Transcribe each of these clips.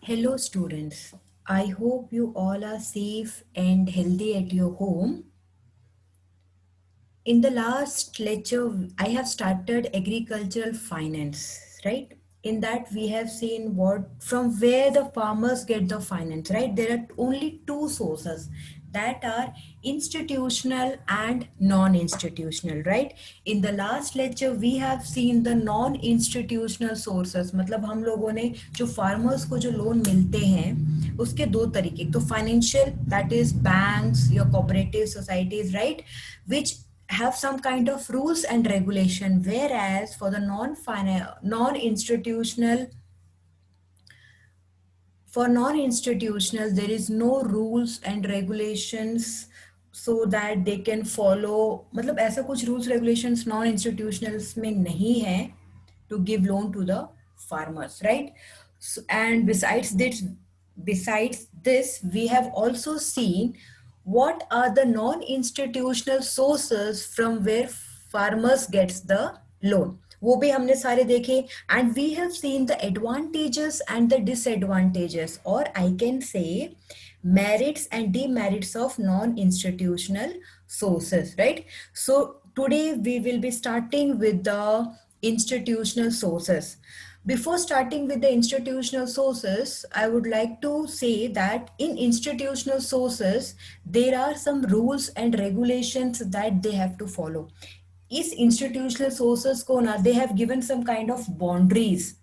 Hello, students. I hope you all are safe and healthy at your home. In the last lecture, I have started agricultural finance, right? In that, we have seen what from where the farmers get the finance, right? There are only two sources that are institutional and non-institutional, right? In the last lecture, we have seen the non-institutional sources. मतलब हम लोगों ने जो farmers को जो loan मिलते हैं उसके दो तरीके, एक तो financial, that is banks, your cooperative societies, right? Which have some kind of rules and regulation, whereas for the non-institutional there is no rules and regulations so that they can follow. मतलब ऐसा कुछ rules regulations non institutionals में नहीं है to give loan to the farmers, right? So, and besides this we have also seen what are the non institutional sources from where farmers gets the loan, वो भी हमने सारे देखे. And we have seen the advantages and the disadvantages, or I can say merits and demerits of non-institutional sources, right? So today we will be starting with the institutional sources. Before starting with the institutional sources, I would like to say that in institutional sources, there are some rules and regulations that they have to follow. Is institutional sources ko na, they have given some kind of boundaries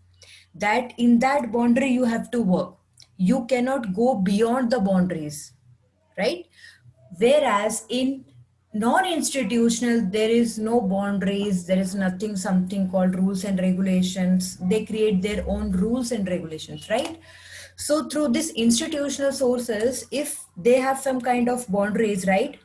that in that boundary you have to work. You cannot go beyond the boundaries, right? Whereas in non-institutional there is no boundaries, there is nothing, something called rules and regulations. They create their own rules and regulations, right? So through this institutional sources, if they have some kind of boundaries, right,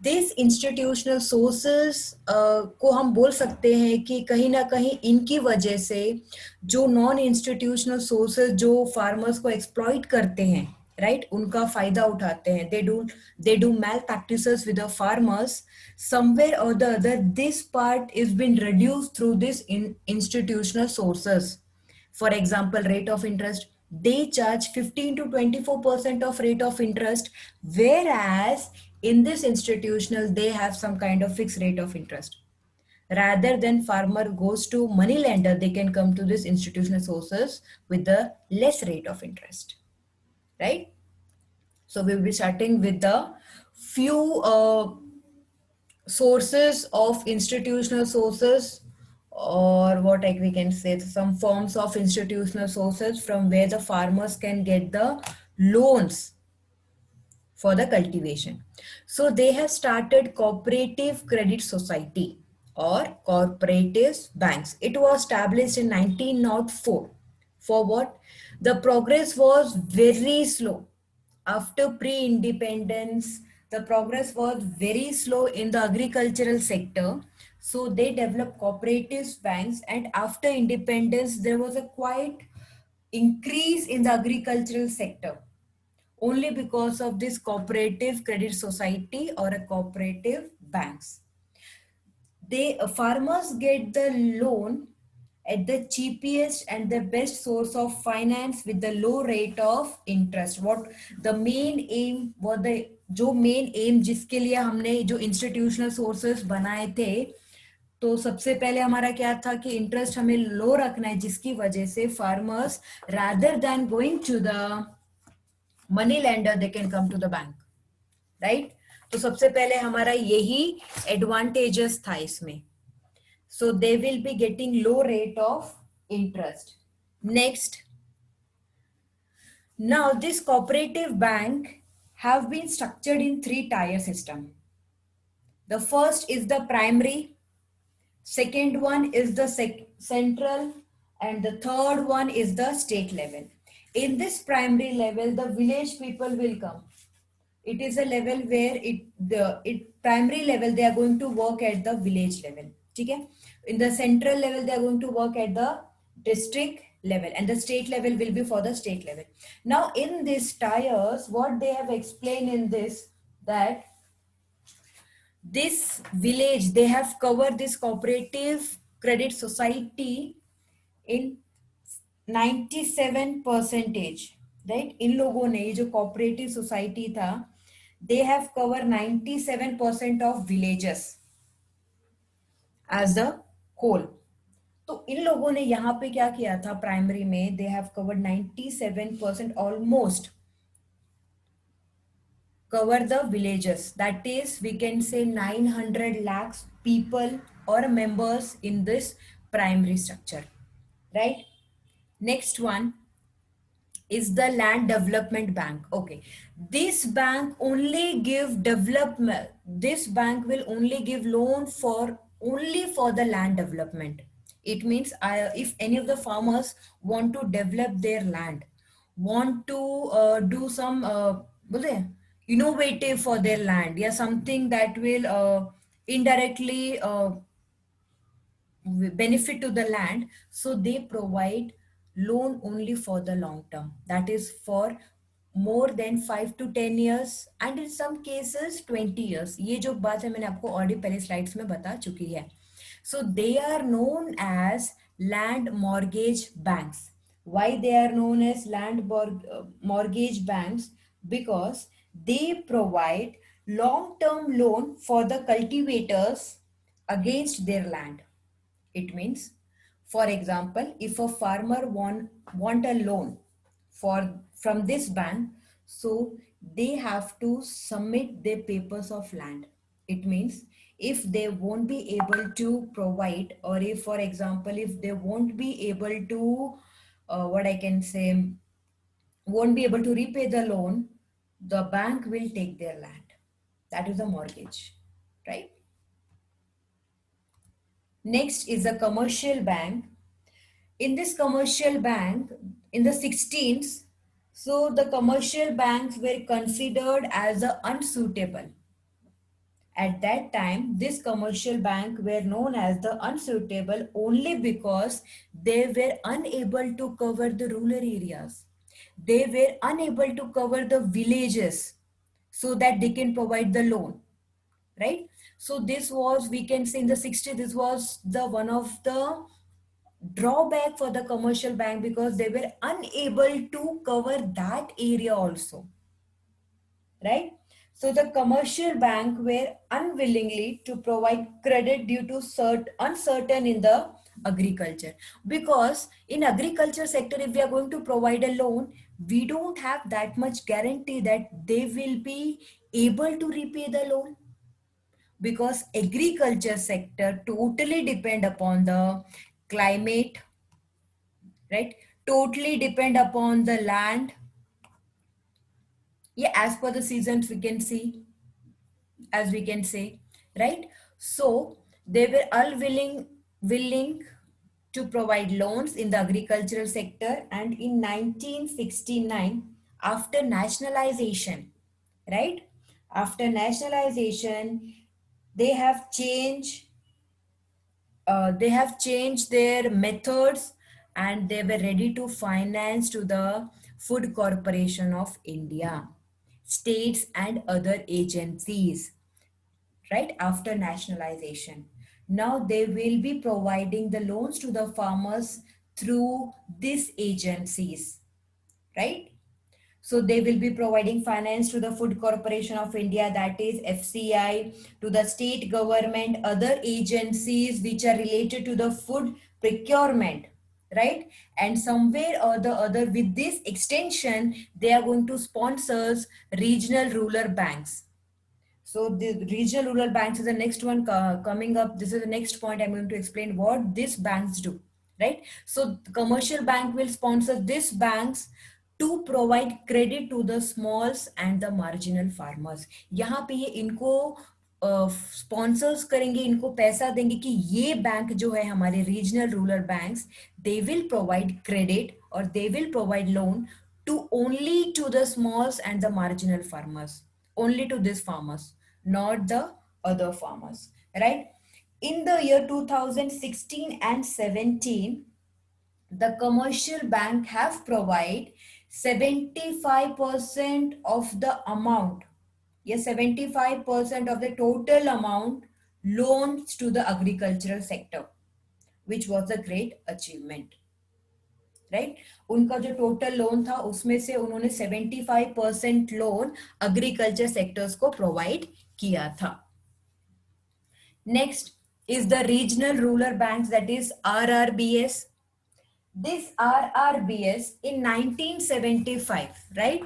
this institutional sources को हम बोल सकते हैं कि कहीं ना कहीं इनकी वजह से जो नॉन इंस्टीट्यूशनल सोर्सेस जो फार्मर्स को एक्सप्लॉइट करते हैं, राइट, उनका फायदा उठाते हैं, they do malpractices with the farmers, somewhere or the other this part is been reduced through this institutional sources. For example, rate of interest, they charge 15 to 24% of rate of interest, whereas in this institutional they have some kind of fixed rate of interest. Rather than farmer goes to money lender, they can come to this institutional sources with the less rate of interest, right? So we will be starting with the few sources of institutional sources, or what like we can say some forms of institutional sources from where the farmers can get the loans for the cultivation. So they have started cooperative credit society or cooperative banks. It was established in 1904. For what? The progress was very slow. After pre-independence, the progress was very slow in the agricultural sector. So they developed cooperative banks, and after independence, there was a quite increase in the agricultural sector only because of this cooperative credit society or a cooperative banks. They farmers get the loan at the cheapest and the best source of finance with the low rate of interest. What the main aim, what the जो main M जिसके लिए हमने जो institutional sources बनाए थे, तो सबसे पहले हमारा क्या था कि इंटरेस्ट हमें लो रखना है, जिसकी वजह से farmers rather than going to the money lender they can come to the bank, right? तो सबसे पहले हमारा यही एडवांटेजेस था इसमें. So they will be getting low rate of interest. Next, now this cooperative bank have been structured in three tier system. The first is the primary, second one is the central, and the third one is the state level. In this primary level, the village people will come. It is a level where it primary level they are going to work at the village level, ठीक है? In the central level they are going to work at the district level, and the state level will be for the state level. Now in these tiers, what they have explained in this, that this village they have covered this cooperative credit society in 97 percentage. Right. इन लोगों ने, ये जो cooperative society था, they have cover 97% of villages as a whole. तो इन लोगों ने यहाँ पे क्या किया था, प्राइमरी में they have covered 97% almost cover the villages, that is we can say 900 lakhs people or members in this primary structure, right? Next one is the land development bank. Okay, this bank only give development, this bank will only give loan for only for the land development. It means if any of the farmers want to develop their land, want to do some बोलते हैं, innovative for their land, या something that will indirectly benefit to the land, so they provide loan only for the long term, that is for more than 5 to 10 years and in some cases 20 years. ये जो बात है मैंने आपको already पहले slides में बता चुकी है. So they are known as land mortgage banks. Why they are known as land mortgage banks? Because they provide long term loan for the cultivators against their land. It means, for example, if a farmer want a loan for from this bank, so they have to submit their papers of land. It means if they won't be able to provide, or if, for example, if they won't be able to, what I can say, won't be able to repay the loan, the bank will take their land. That is a mortgage, right? Next is a commercial bank. In this commercial bank, in the 16th, so the commercial banks were considered as unsuitable. At that time, this commercial bank were known as the unsuitable only because they were unable to cover the rural areas. They were unable to cover the villages so that they can provide the loan, right? So this was, we can say in the 60s, this was the one of the drawback for the commercial bank because they were unable to cover that area also, right? So the commercial bank were unwillingly to provide credit due to uncertain in the agriculture, because in agriculture sector if we are going to provide a loan, we don't have that much guarantee that they will be able to repay the loan, because agriculture sector totally depend upon the climate, right? Totally depend upon the land. Yeah, as per the seasons we can see, as we can say, right? So they were all willing to provide loans in the agricultural sector, and in 1969, after nationalization, right? After nationalization, they have changed they have changed their methods, and they were ready to finance to the Food Corporation of India, states and other agencies, right? After nationalization, now they will be providing the loans to the farmers through these agencies, right? So they will be providing finance to the Food Corporation of India, that is FCI, to the state government, other agencies which are related to the food procurement, right? And somewhere or the other, with this extension, they are going to sponsor regional rural banks. So the regional rural banks is the next one coming up. This is the next point I'm going to explain what these banks do, right? So the commercial bank will sponsor these banks to provide credit to the smalls and the marginal farmers. यहाँ पे ये इनको sponsors करेंगे, इनको पैसा देंगे कि ये बैंक जो है हमारे regional rural banks, they will provide credit और they will provide loan to only to the smalls and the marginal farmers, only to these farmers, not the other farmers, right? In the year 2016 and 17, the commercial bank have provide 75% of the amount, yes, 75% of the total amount loans to the agricultural sector, which was a great achievement. Right. उनका जो total loan था उसमें से उन्होंने 75% loan agriculture sectors को provide किया था। Next is the regional rural banks, that is RRBS. This RRBS in 1975, right?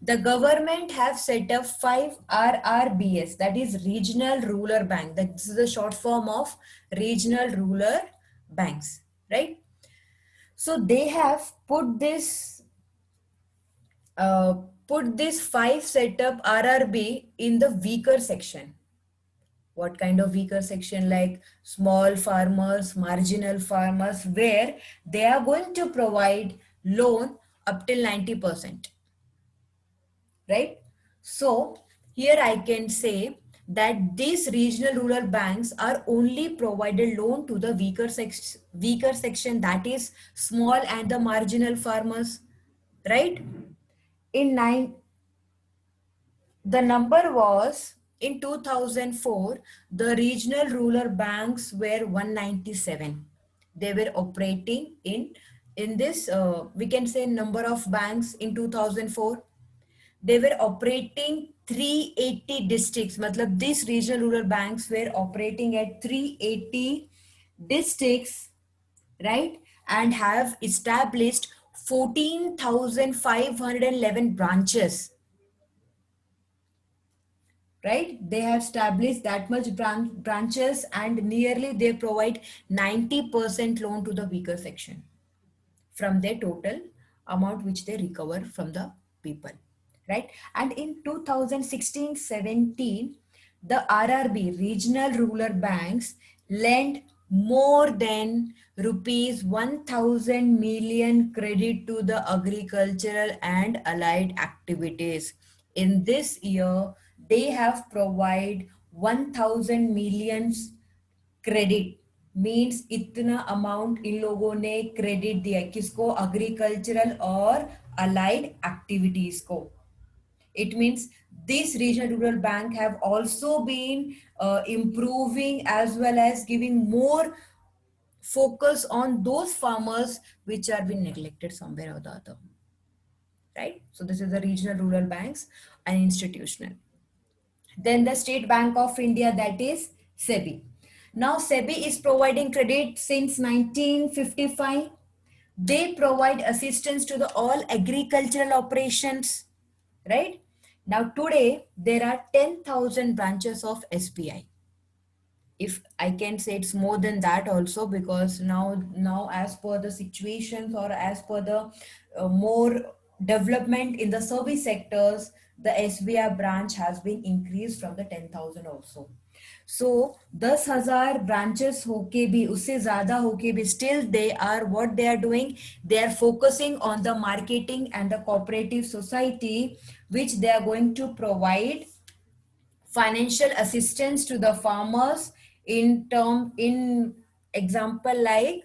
The government have set up 5 RRBS, that is Regional Rural Bank. This is the short form of Regional Rural Banks, right? So they have uh, put this 5 setup RRB in the weaker section. What kind of weaker section? Like small farmers, marginal farmers, where they are going to provide loan up till 90%, right? So here I can say that these regional rural banks are only provided loan to the weaker section, that is small and the marginal farmers, right? In nine The number was in 2004, the regional rural banks were 197. They were operating in this, we can say, number of banks in 2004. They were operating 380 districts. Matlab, these regional rural banks were operating at 380 districts, right? And have established 14,511 branches, right? They have established that much branches, and nearly they provide 90% loan to the weaker section from their total amount which they recover from the people, right? And in 2016-17, the RRB, regional rural banks, lent more than rupees 1000 million credit to the agricultural and allied activities. In this year, they have provided 1000 millions credit, means इतना amount in लोगों ने credit दिया किसको? Agricultural और allied activities को. It means this regional rural bank have also been improving as well as giving more focus on those farmers which are being neglected somewhere or the other, right? So this is the regional rural banks and institutional. Then the State Bank of India, that is SEBI. Now SEBI is providing credit since 1955. They provide assistance to the all agricultural operations, right? Now today there are 10,000 branches of SBI. If I can say it's more than that also, because now as per the situations or as per the more development in the service sectors, the SBI branch has been increased from the 10,000 also. So 10,000 branches होके भी, उससे ज़्यादा होके भी, still they are, what they are doing, they are focusing on the marketing and the cooperative society, which they are going to provide financial assistance to the farmers in example like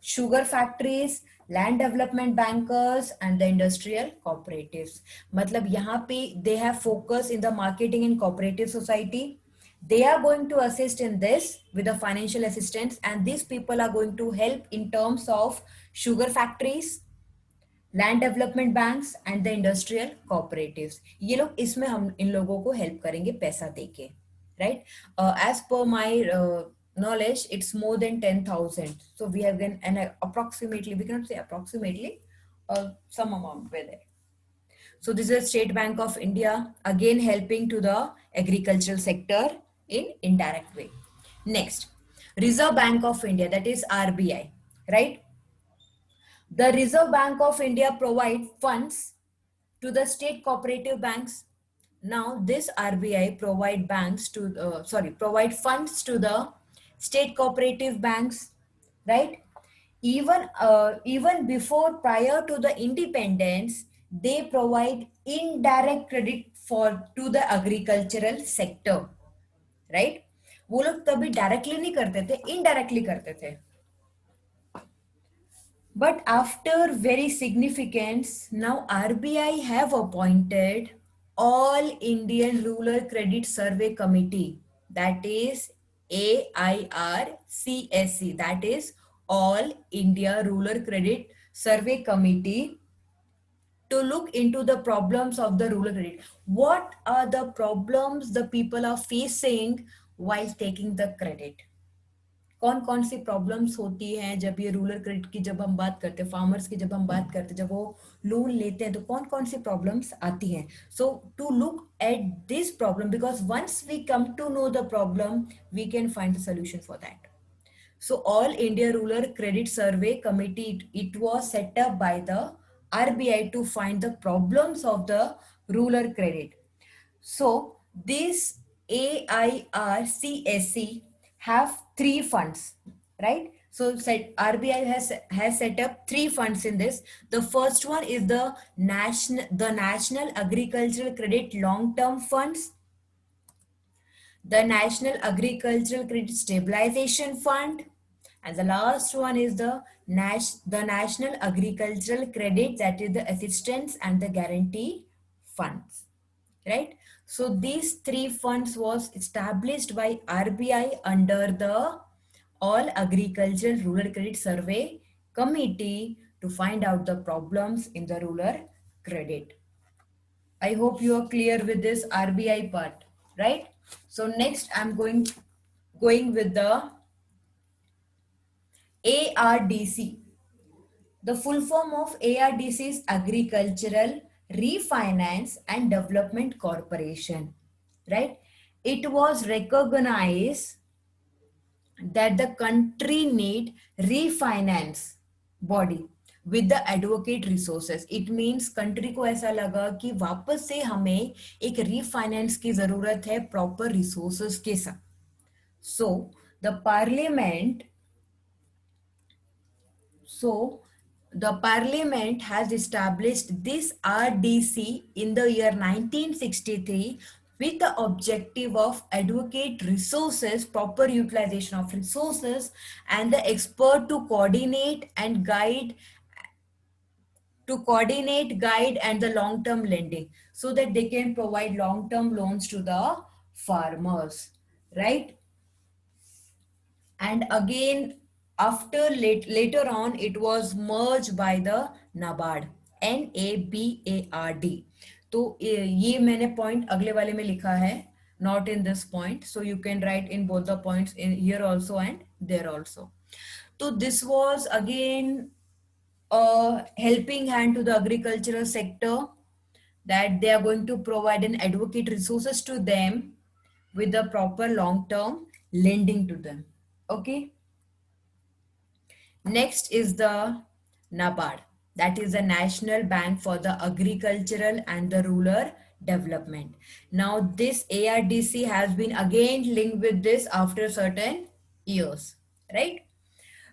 sugar factories, land development bankers and the industrial cooperatives. मतलब यहाँ पे they have focus in the marketing and cooperative society. They are going to assist in this with the financial assistance, and these people are going to help in terms of sugar factories, land development banks and the industrial cooperatives. ये लोग, इसमें हम इन लोगों को help करेंगे पैसा देके, right? As per my knowledge, it's more than 10,000. So we have been, and approximately, we cannot say approximately, some amount were there. So this is State Bank of India, again helping to the agricultural sector in indirect way. Next, Reserve Bank of India, that is RBI, right? The Reserve Bank of India provide funds to the state cooperative banks. Now this RBI provide funds to the state cooperative banks, right? Even before, prior to the independence, they provide indirect credit for to the agricultural sector, right? वो लोग तभी directly नहीं करते थे, indirectly करते थे. But after very significance, now RBI have appointed All Indian Rural Credit Survey Committee, that is AIRCSC, that is All India Rural Credit Survey Committee to look into the problems of the rural credit. What are the problems the people are facing while taking the credit? कौन कौन सी problems होती हैं जब ये rural credit की जब हम बात करते हैं, फार्मर्स की जब हम बात करते हैं, जब वो लोन लेते हैं तो कौन कौन सी प्रॉब्लम्स आती हैं. So to look at this problem, because once we come to know the problem we can find the solution for that. So All India Rural Credit Survey Committee, it was set up by the RBI to find the problems of the rural credit. So this AIRCSC have three funds, right? So RBI has set up three funds in this. The first one is the National Agricultural Credit Long Term Funds, the National Agricultural Credit Stabilization Fund, and the last one is the National Agricultural Credit, that is the Assistance and the Guarantee Funds, right? So these three funds was established by RBI under the All Agricultural Rural Credit Survey Committee to find out the problems in the rural credit. I hope you are clear with this RBI part, right? So next I'm going with the ARDC. The full form of ARDC is Agricultural Refinance and Development Corporation, right? It was recognized that the country need refinance body with the advocate resources. It means country को ऐसा लगा कि वापस से हमें एक refinance की जरूरत है proper resources के साथ. So the parliament has established this RDC in the year 1963 with the objective of advocate resources, proper utilization of resources, and the expert to coordinate, guide and the long-term lending, so that they can provide long-term loans to the farmers, right? And again, after later on it was merged by the NABARD, NABARD. तो ये मैंने point अगले वाले में लिखा है, not in this point, so you can write in both the points in here also and there also. So this was again a helping hand to the agricultural sector, that they are going to provide an advocate resources to them with the proper long-term lending to them. Okay. Next is the NABARD, that is the National Bank for the Agricultural and the Rural Development. Now this ARDC has been again linked with this after certain years, right?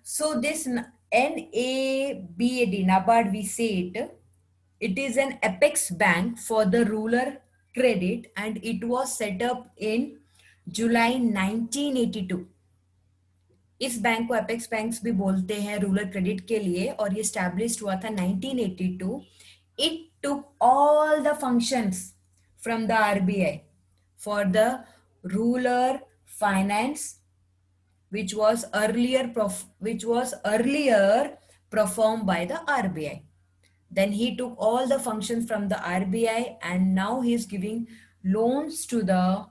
So this NABAD, NABARD, we say it is an apex bank for the rural credit, and it was set up in July 1982. इस bank को apex banks भी बोलते हैं rural credit के लिए, और ये established हुआ था 1982. It took all the functions from the RBI for the rural finance which was earlier performed by the RBI. Then he took all the functions from the RBI, and now he is giving loans to the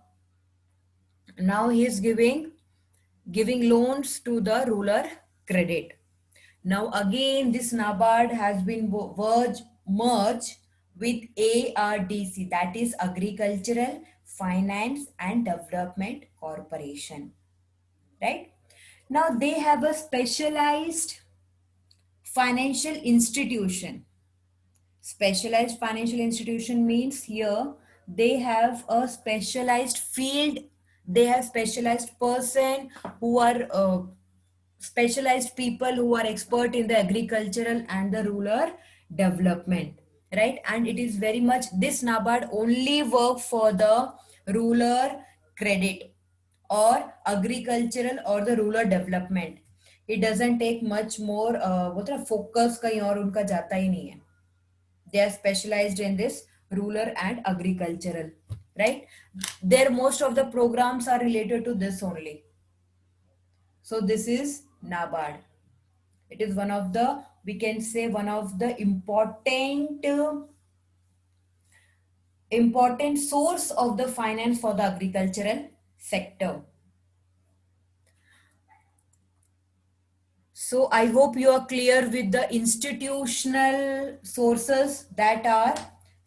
giving loans to the rural credit. Now again this NABARD has been merged with ARDC, that is Agricultural Finance and Development Corporation, right? Now they have a specialized financial institution. Specialized financial institution means here they have a specialized field, they have specialized person who are specialized people who are expert in the agricultural and the rural development, right? And it is very much, this NABARD only work for the rural credit or agricultural or the rural development. It doesn't take much more focus कहीं और उनका जाता ही नहीं है. They are specialized in this rural and agricultural, right? Their most of the programs are related to this only. So this is NABARD. It is one of the we can say one of the important source of the finance for the agricultural sector. So I hope you are clear with the institutional sources that are,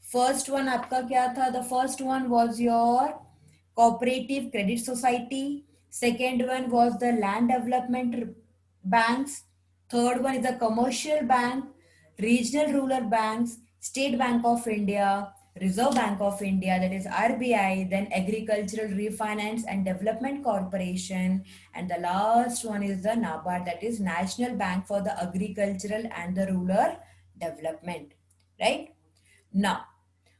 first one आपका क्या था? The first one was your cooperative credit society. Second one was the land development banks. Third one is the commercial bank, regional rural banks, State Bank of India, Reserve Bank of India, that is RBI, then Agricultural Refinance and Development Corporation, and the last one is the NABARD, that is National Bank for the Agricultural and the Rural Development, right? Now,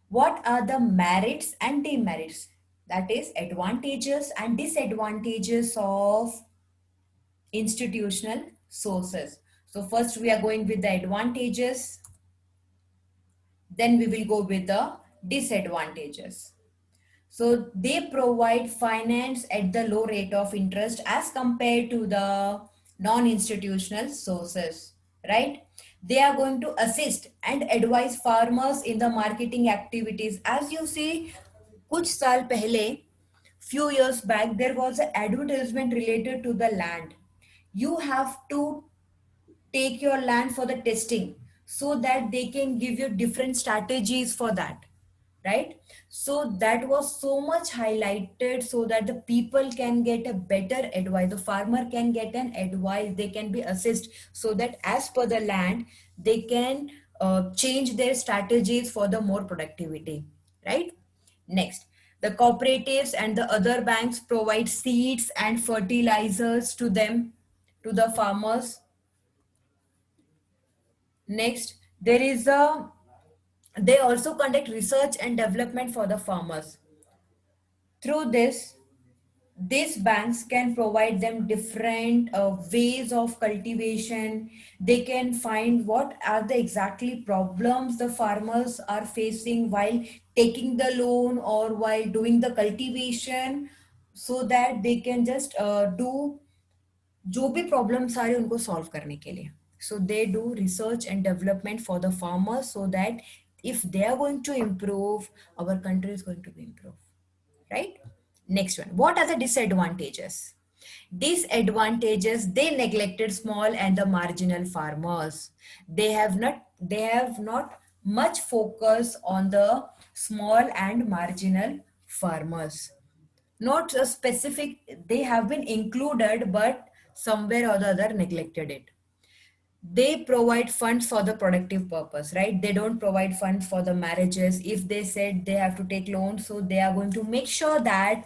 what are the merits and demerits? That is advantages and disadvantages of institutional sources. So first we are going with the advantages, then we will go with the disadvantages. So they provide finance at the low rate of interest as compared to the non-institutional sources, right? They are going to assist and advise farmers in the marketing activities. As you see, कुछ साल पहले, few years back, there was an advertisement related to the land. You have to take your land for the testing so that they can give you different strategies for that, right? So that was so much highlighted so that the people can get a better advice, the farmer can get an advice, they can be assist, so that as per the land they can change their strategies for the more productivity, right? Next, the cooperatives and the other banks provide seeds and fertilizers to them, to the farmers. Next, they also conduct research and development for the farmers. Through this, these banks can provide them different ways of cultivation. They can find what are the exactly problems the farmers are facing while taking the loan or while doing the cultivation, so that they can just do जो भी problems आ रहे हैं उनको solve करने के लिए. So they do research and development for the farmers, so that if they are going to improve, our country is going to be improved, right? Next one, what are the disadvantages? Disadvantages, they neglected small and the marginal farmers. They have not much focus on the small and marginal farmers. Not a specific, they have been included, but somewhere or the other neglected it. They provide funds for the productive purpose, right? They don't provide funds for the marriages. If they said they have to take loans, so they are going to make sure that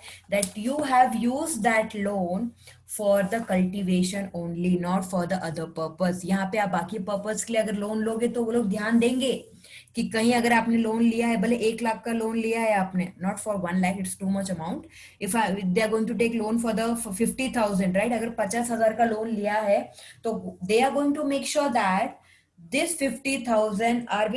you have used that loan for the cultivation only, not for the other purpose. यहाँ पे आप बाकी purpose के लिए अगर loan लोगे तो वो लोग ध्यान देंगे कि कहीं अगर आपने लोन लिया है, भले 1 लाख का लोन लिया है आपने, not for 1 lakh, it's too much amount. If they are going to take loan for the 50,000, right? अगर 50,000 का लोन लिया है, तो they are going to make sure that this 50,000 are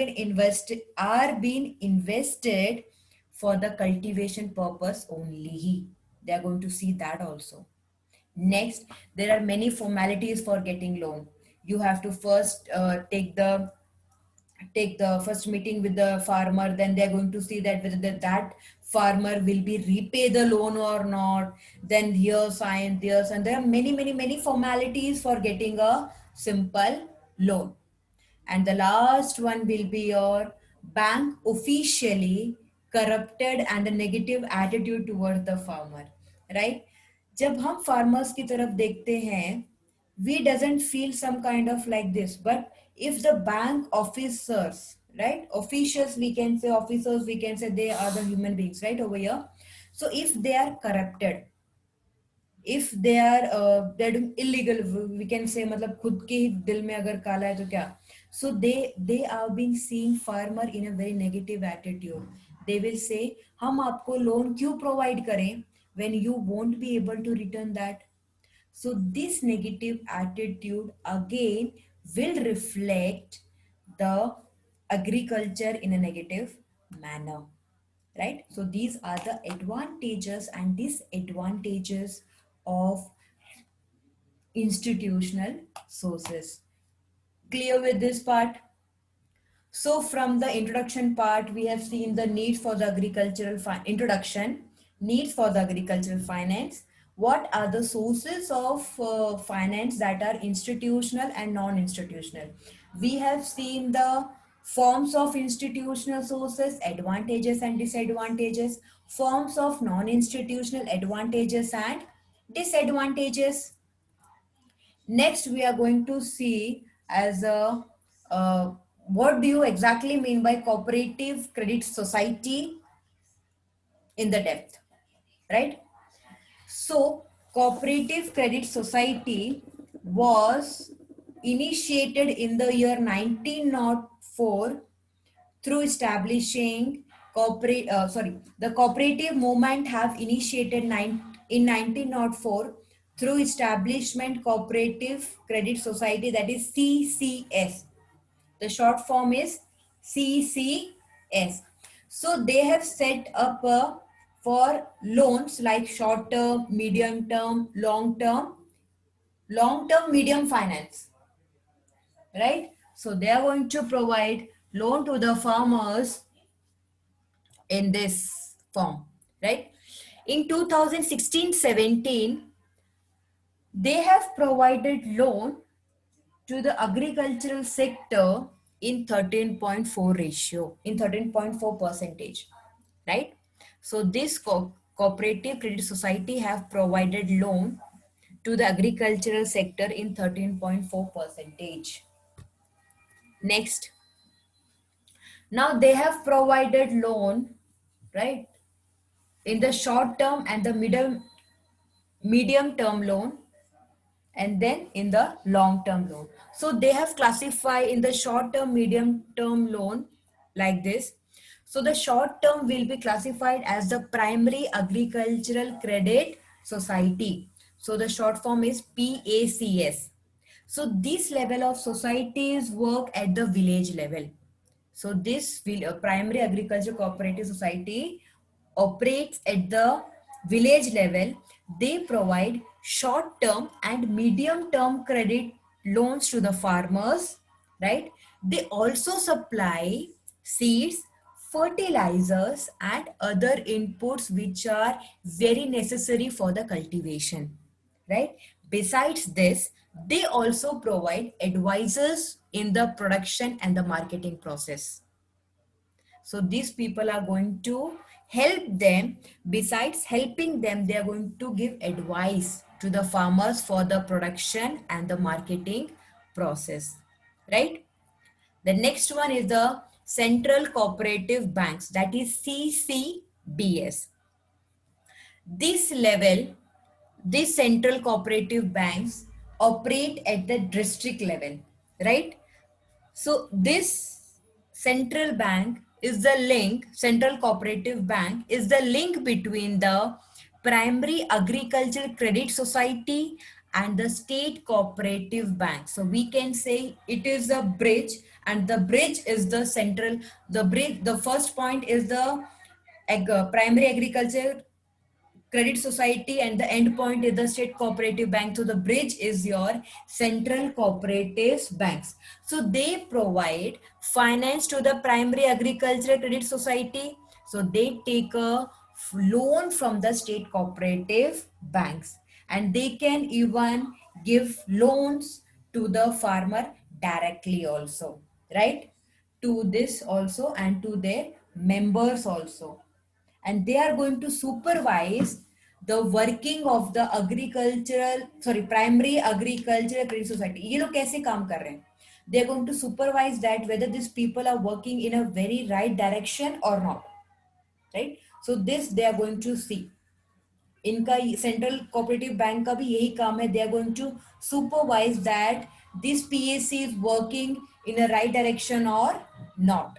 being invested for the cultivation purpose only. They are going to see that also. Next, there are many formalities for getting loan. You have to first take the first meeting with the farmer, then they're going to see that whether that farmer will be repay the loan or not, then here sign this, and there are many formalities for getting a simple loan. And the last one will be your bank officially corrupted and a negative attitude towards the farmer, right? जब हम farmers की तरफ देखते हैं, we doesn't feel some kind of like this, but if the bank officers, right, officials, we can say officers, we can say they are the human beings, right, over here. So if they are corrupted, if they are they're doing illegal, we can say, मतलब खुद के ही दिल में अगर काला है तो क्या, so they are being seeing farmer in a very negative attitude. They will say हम आपको लोन क्यों प्रोवाइड करें when you won't be able to return that. So this negative attitude again will reflect the agriculture in a negative manner, right? So these are the advantages and disadvantages of institutional sources. clear with this part? So from the introduction part, we have seen the need for the agricultural introduction, needs for the agricultural finance. What are the sources of finance that are institutional and non-institutional? We have seen the forms of institutional sources, advantages and disadvantages, forms of non-institutional advantages and disadvantages. Next, we are going to see as a what do you exactly mean by cooperative credit society in the depth, right? So, cooperative credit society was initiated in the year 1904 through establishing the cooperative movement have initiated in 1904 through establishment cooperative credit society, that is CCS. The short form is CCS. So they have set up for loans like short term, medium term, long term, medium finance, right? So they are going to provide loan to the farmers in this form, right? In 2016-17, they have provided loan to the agricultural sector in 13.4 ratio, in 13.4 percentage, right? So this cooperative credit society have provided loan to the agricultural sector in 13.4 percentage. Next, now they have provided loan, right, in the short term and the medium term loan, and then in the long term loan. So they have classified in the short term, medium term loan like this. So the short term will be classified as the primary agricultural credit society. So the short form is PACS. So this level of societies work at the village level. So this will primary agriculture cooperative society operates at the village level. They provide short term and medium term credit loans to the farmers, right? They also supply seeds, fertilizers and other inputs which are very necessary for the cultivation, right? Besides this, they also provide advisors in the production and the marketing process. So these people are going to help them. Besides helping them, they are going to give advice to the farmers for the production and the marketing process, right? The next one is the Central Cooperative Banks, that is CCBS. This level, these central cooperative banks operate at the district level, right? So this central bank is the link, central cooperative bank is the link between the primary agricultural credit society and the state cooperative bank. So we can say it is a bridge, and the bridge is the central, the first point is the primary agriculture credit society and the end point is the state cooperative bank. So the bridge is your central cooperative banks. So they provide finance to the primary agricultural credit society. So they take a loan from the state cooperative banks, and they can even give loans to the farmer directly also, right? To this also and to their members also, and they are going to supervise the working of the primary agricultural credit society. ये लोग कैसे काम कर रहे हैं? They are going to supervise that whether these people are working in a very right direction or not, right? So this they are going to see. इनका central cooperative bank का भी यही काम है. They are going to supervise that this PAC is working in a right direction or not.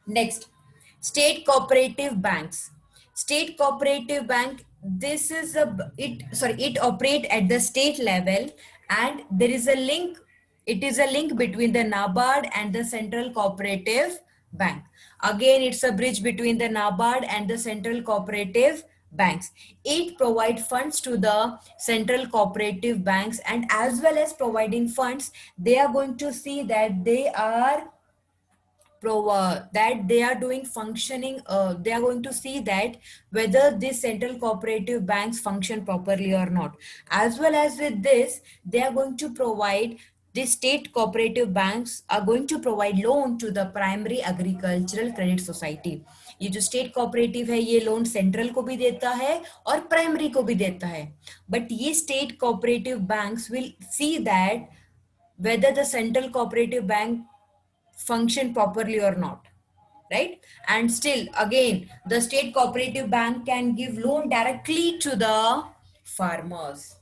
Next, state cooperative banks. State cooperative bank, this is it operate at the state level, and there is a link. It is a link between the NABARD and the Central Cooperative Bank. Again, it's a bridge between the NABARD and the Central Cooperative banks. It provides funds to the central cooperative banks, and as well as providing funds, they are going to see that that they are doing functioning, they are going to see that whether these central cooperative banks function properly or not. As well as with this, they are going to provide, the state cooperative banks are going to provide loan to the primary agricultural credit society. ये जो state cooperative है ये loan central को भी देता है और primary को भी देता है, बट ये state cooperative banks will see that whether the central cooperative bank function properly or not, right? And still again, the state cooperative bank can give loan directly to the farmers,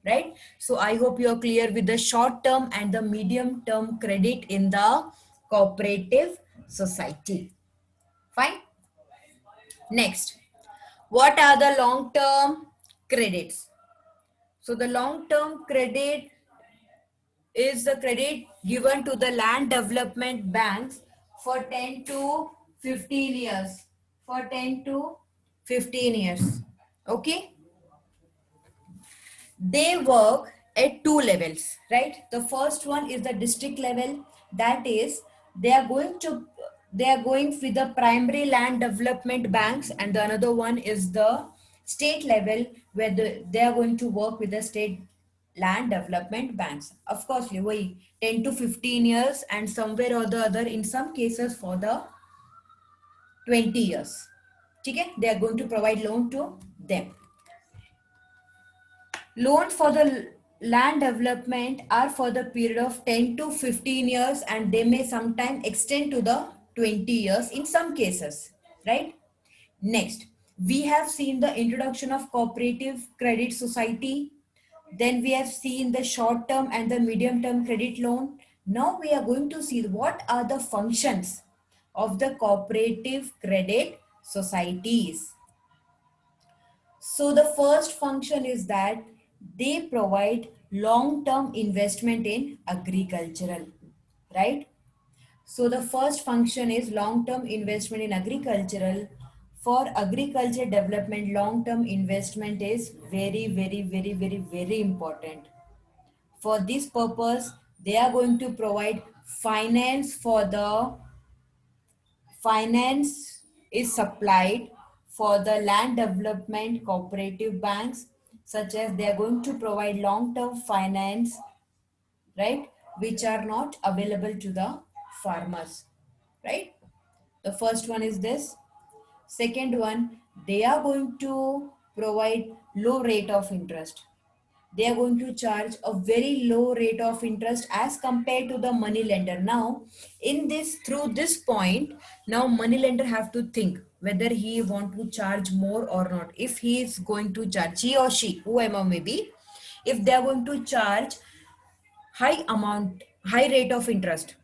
right? So I hope you are clear with the short term and the medium term credit in the cooperative society. Fine. Next, what are the long term credits? So the long term credit is the credit given to the land development banks for 10 to 15 years. For 10 to 15 years. Okay. They work at two levels, right? The first one is the district level. That is, they are going with the primary land development banks, and the another one is the state level where they are going to work with the state land development banks. Of course, वही 10 to 15 years, and somewhere or the other in some cases for the 20 years. Okay? They are going to provide loan to them. Loans for the land development are for the period of 10 to 15 years, and they may sometimes extend to the 20 years in some cases, right? Next, we have seen the introduction of cooperative credit society. Then we have seen the short term and the medium term credit loan. Now we are going to see what are the functions of the cooperative credit societies. So the first function is that they provide long-term investment in agricultural, right? So the first function is long-term investment in agricultural. For agriculture development, long-term investment is very, very, very, very, very important. For this purpose, they are going to provide finance is supplied for the land development cooperative banks, such as they are going to provide long-term finance, right, which are not available to the farmers, right? The first one is this. Second one, they are going to provide low rate of interest. They are going to charge a very low rate of interest as compared to the money lender. Now in this, through this point, now money lender have to think whether he want to charge more or not. If he is going to charge, he or she, whoever may be, if they are going to charge high rate of interest,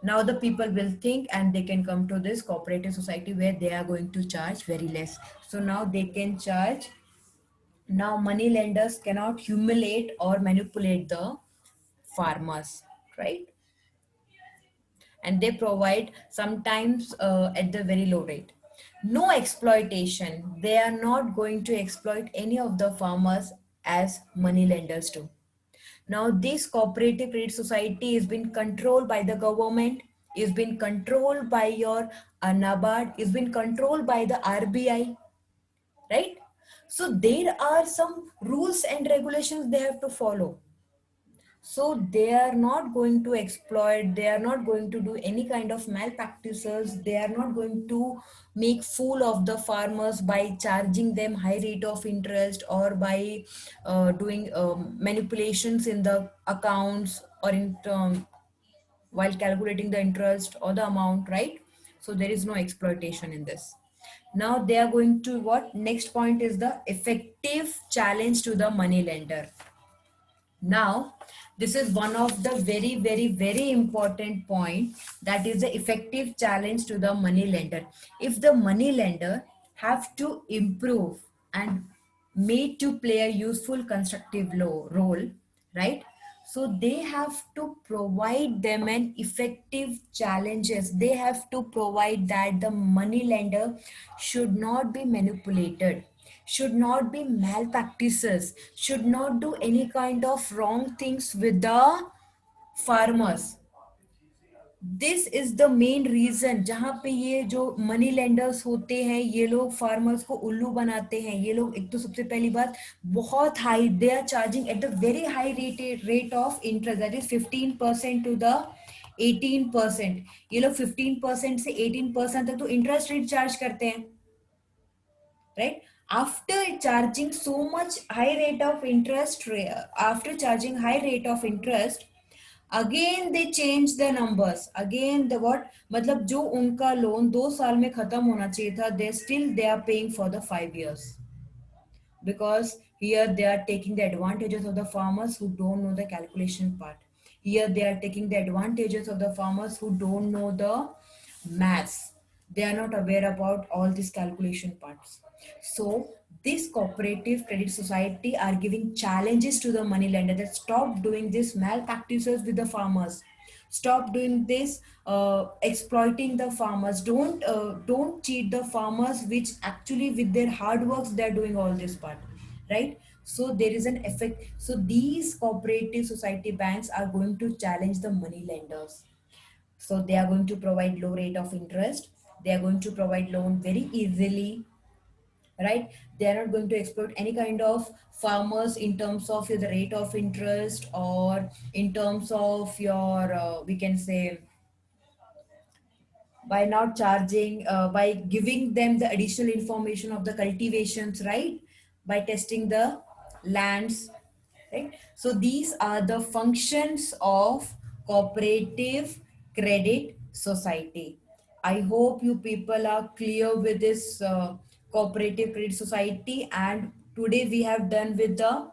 now the people will think and they can come to this cooperative society where they are going to charge very less. So now they can charge. Now money lenders cannot humiliate or manipulate the farmers, right? And they provide sometimes at the very low rate. No exploitation. They are not going to exploit any of the farmers as money lenders do. Now this cooperative credit society is being controlled by the government, is being controlled by your NABARD, is being controlled by the RBI, right? So there are some rules and regulations they have to follow. So they are not going to exploit, they are not going to do any kind of malpractices, they are not going to make fool of the farmers by charging them high rate of interest or by doing manipulations in the accounts or in while calculating the interest or the amount, right? So there is no exploitation in this. Now they are going to what? Next point is the effective challenge to the money lender. Now, this is one of the very, very, very important point, that is the effective challenge to the money lender. If the money lender have to improve and made to play a useful constructive role, right? So they have to provide them an effective challenges. They have to provide that the money lender should not be manipulated, should not be malpractices, should not do any kind of wrong things with the farmers. This is the main reason जहां पे ये जो money lenders होते हैं ये लोग farmers को उल्लू बनाते हैं। ये लोग एक तो सबसे पहली बात बहुत high they are charging at the very high rate of interest that is 15% to द 18%। ये लोग 15% से 18% तक तो इंटरेस्ट रेट चार्ज करते हैं, right? After charging so much high rate of interest, after charging high rate of interest, again they change the numbers again the what, मतलब जो उनका लोन 2 साल में खत्म होना चाहिए था they still they are paying for the 5 years, because here they are taking the advantages of the farmers who don't know the calculation part. Here they are taking the advantages of the farmers who don't know the maths. They are not aware about all these calculation parts. So this cooperative credit society are giving challenges to the money lender that stop doing this malpractices with the farmers, stop doing this exploiting the farmers, don't cheat the farmers, which actually with their hard works they are doing all this part, right? So there is an effect. So these cooperative society banks are going to challenge the money lenders. So they are going to provide low rate of interest, they are going to provide loan very easily, right? They are not going to exploit any kind of farmers in terms of the rate of interest or in terms of your we can say by not charging, by giving them the additional information of the cultivations, right? By testing the lands, right? So these are the functions of cooperative credit society. I hope you people are clear with this cooperative credit society, and today we have done with the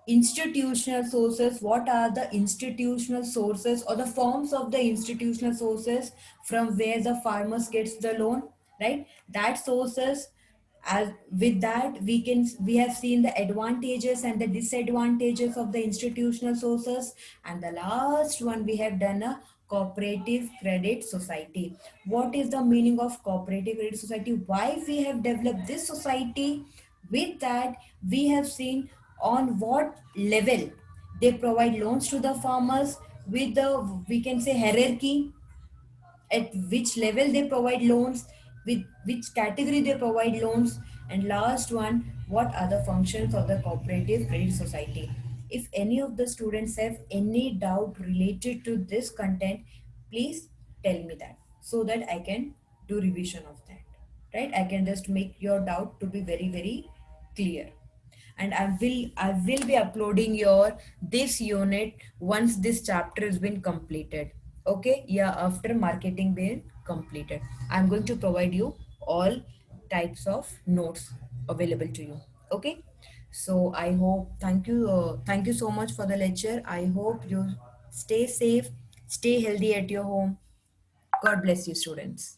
institutional sources. What are the institutional sources or the forms of the institutional sources from where the farmers gets the loan, right? That sources, as with that we have seen the advantages and the disadvantages of the institutional sources, and the last one we have done a cooperative credit society. What is the meaning of cooperative credit society, why we have developed this society? With that we have seen on what level they provide loans to the farmers, with the we can say hierarchy, at which level they provide loans, with which category they provide loans, and last one, what are the functions of the cooperative credit society. If any of the students have any doubt related to this content, please tell me that so that I can do revision of that, right? I can just make your doubt to be very very clear. And I will be uploading your this unit once this chapter has been completed. Okay, yeah, after marketing been completed, I'm going to provide you all types of notes available to you. Okay, so I hope, thank you so much for the lecture. I hope you stay safe, stay healthy at your home. God bless you, students.